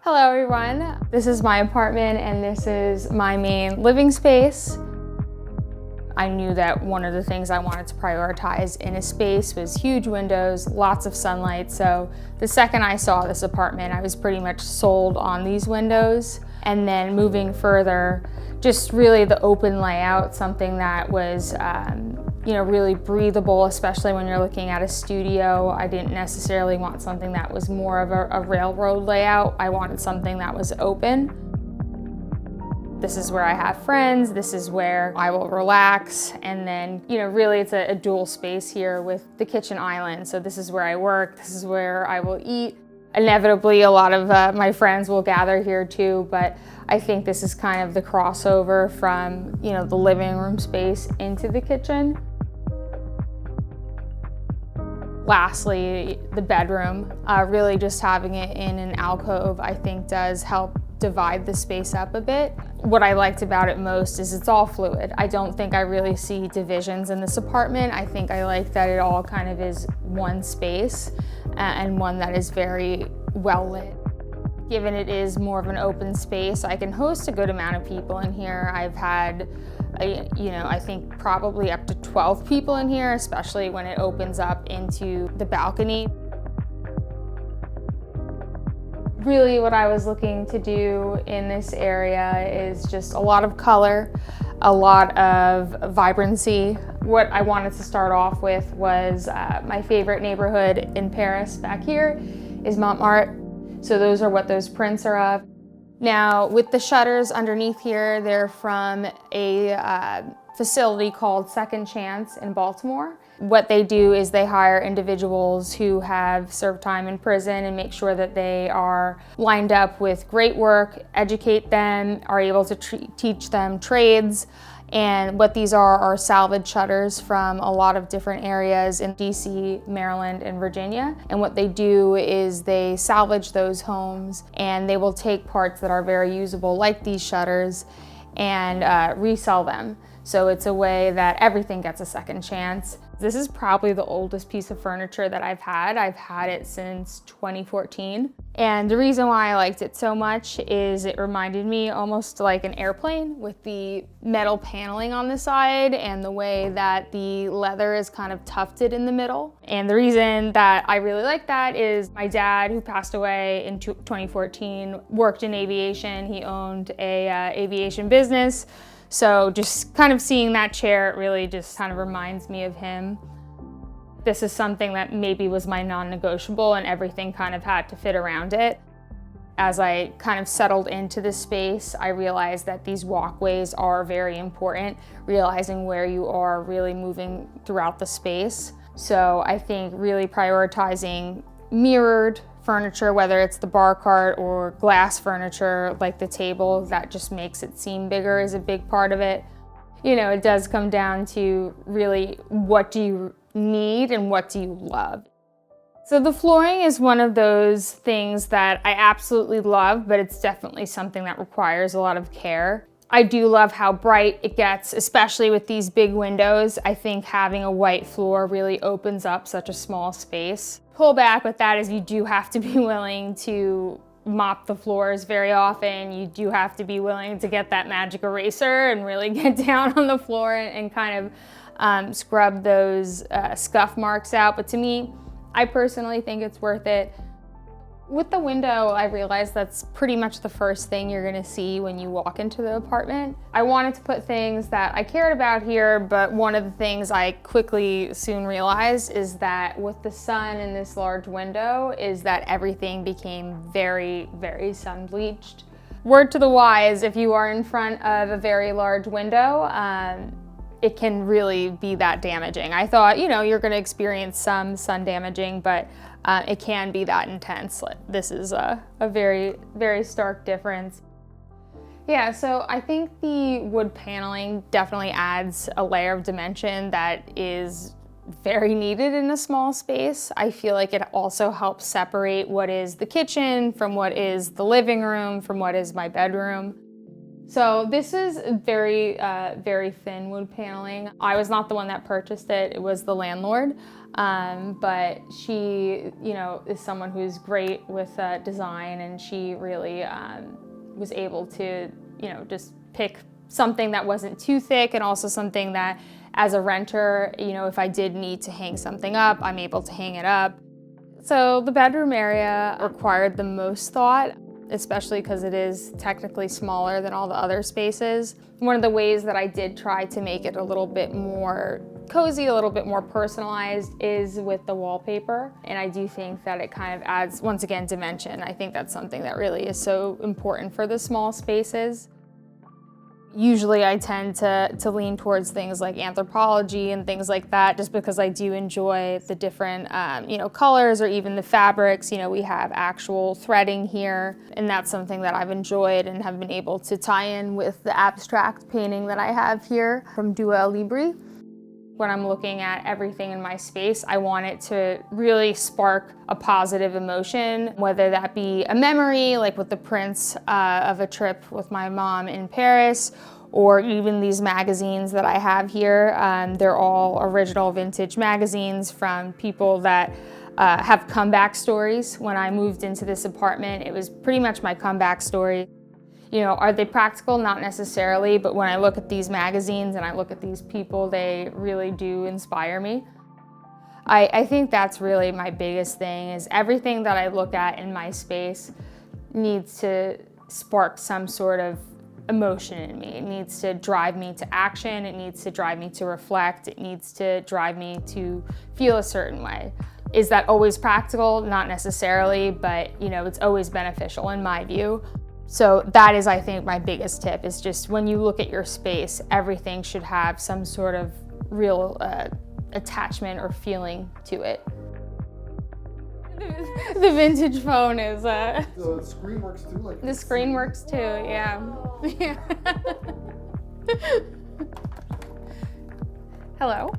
Hello everyone, this is my apartment and this is my main living space. I knew that one of the things I wanted to prioritize in a space was huge windows, lots of sunlight. So the second I saw this apartment, I was pretty much sold on these windows. And then moving further, just really the open layout, something that was really breathable, especially when you're looking at a studio. I didn't necessarily want something that was more of a railroad layout. I wanted something that was open. This is where I have friends, this is where I will relax, and then, really it's a dual space here with the kitchen island. So this is where I work, this is where I will eat. Inevitably, a lot of my friends will gather here too, but I think this is kind of the crossover from, the living room space into the kitchen. Lastly, the bedroom, really just having it in an alcove, I think does help divide the space up a bit. What I liked about it most is it's all fluid. I don't think I really see divisions in this apartment. I think I like that it all kind of is one space and one that is very well lit. Given it is more of an open space, I can host a good amount of people in here. I've had, I think probably up to 12 people in here, especially when it opens up into the balcony. Really what I was looking to do in this area is just a lot of color, a lot of vibrancy. What I wanted to start off with was my favorite neighborhood in Paris back here is Montmartre. So those are what those prints are of. Now with the shutters underneath here, they're from a facility called Second Chance in Baltimore. What they do is they hire individuals who have served time in prison and make sure that they are lined up with great work, educate them, are able to teach them trades. And what these are salvage shutters from a lot of different areas in DC, Maryland, and Virginia. And what they do is they salvage those homes and they will take parts that are very usable, like these shutters, and resell them. So it's a way that everything gets a second chance. This is probably the oldest piece of furniture that I've had. I've had it since 2014. And the reason why I liked it so much is it reminded me almost like an airplane with the metal paneling on the side and the way that the leather is kind of tufted in the middle. And the reason that I really like that is my dad, who passed away in 2014, worked in aviation. He owned a aviation business. So just kind of seeing that chair, it really just kind of reminds me of him. This is something that maybe was my non-negotiable and everything kind of had to fit around it. As I kind of settled into this space, I realized that these walkways are very important, realizing where you are really moving throughout the space. So I think really prioritizing mirrored furniture, whether it's the bar cart or glass furniture like the table, that just makes it seem bigger, is a big part of it. It does come down to really what do you need and what do you love. So the flooring is one of those things that I absolutely love, but it's definitely something that requires a lot of care. I do love how bright it gets, especially with these big windows. I think having a white floor really opens up such a small space. Pull back with that is you do have to be willing to mop the floors very often. You do have to be willing to get that magic eraser and really get down on the floor and kind of scrub those scuff marks out. But to me, I personally think it's worth it. With the window, I realized that's pretty much the first thing you're gonna see when you walk into the apartment. I wanted to put things that I cared about here, but one of the things I quickly soon realized is that with the sun in this large window is that everything became very, very sun bleached. Word to the wise, if you are in front of a very large window, it can really be that damaging. I thought, you're gonna experience some sun damaging, but it can be that intense. This is a very, very stark difference. Yeah, so I think the wood paneling definitely adds a layer of dimension that is very needed in a small space. I feel like it also helps separate what is the kitchen from what is the living room from what is my bedroom. So this is very, very thin wood paneling. I was not the one that purchased it, it was the landlord. But she, is someone who's great with design, and she really was able to, just pick something that wasn't too thick, and also something that, as a renter, if I did need to hang something up, I'm able to hang it up. So the bedroom area required the most thought, especially because it is technically smaller than all the other spaces. One of the ways that I did try to make it a little bit more cozy, a little bit more personalized, is with the wallpaper. And I do think that it kind of adds, once again, dimension. I think that's something that really is so important for the small spaces. Usually I tend to lean towards things like anthropology and things like that, just because I do enjoy the different colors, or even the fabrics. We have actual threading here, and that's something that I've enjoyed and have been able to tie in with the abstract painting that I have here from Dua Libri. When I'm looking at everything in my space, I want it to really spark a positive emotion, whether that be a memory, like with the prints of a trip with my mom in Paris, or even these magazines that I have here. They're all original vintage magazines from people that have comeback stories. When I moved into this apartment, it was pretty much my comeback story. Are they practical? Not necessarily, but when I look at these magazines and I look at these people, they really do inspire me. I think that's really my biggest thing, is everything that I look at in my space needs to spark some sort of emotion in me. It needs to drive me to action, it needs to drive me to reflect, it needs to drive me to feel a certain way. Is that always practical? Not necessarily, but it's always beneficial in my view. So that is, I think, my biggest tip, is just when you look at your space, everything should have some sort of real attachment or feeling to it. The vintage phone is... The screen works too? The screen works too, yeah. Hello.